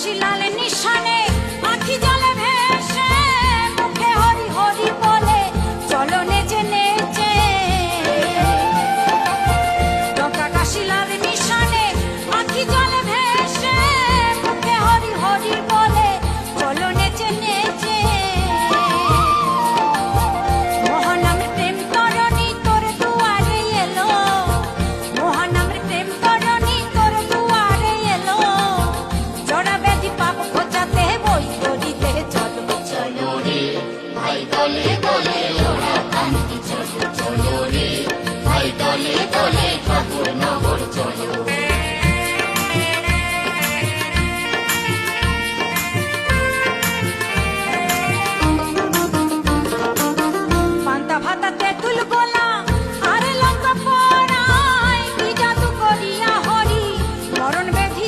কাশি লাল নিশানে আখি জলে ভেসে মুখে হরি হরি বলে চলো নেচে নেচে ডকা কাশি লাল নিশানে আখি জলে ভেসে মুখে হরি হরি বলে চলো নেচে নেচে মহানামের প্রেম তরণী তোর দুয়ারে এলো মহানামের প্রেম তরণী তোর দুয়ারে এলো জড়া ব্যাধি পাপ খোঁজাতে বই করিতে চলো চলো রে ভাই দলে দলে ওরা কান্তি চলো চলো রে ভাই দলে দলে ঠাকুর নগর চলো পান্তা ভাতা তেঁতুল গোলা আর লঙ্কা পড়ায় কি জাদু করিয়া হরি মরণ ব্যাধি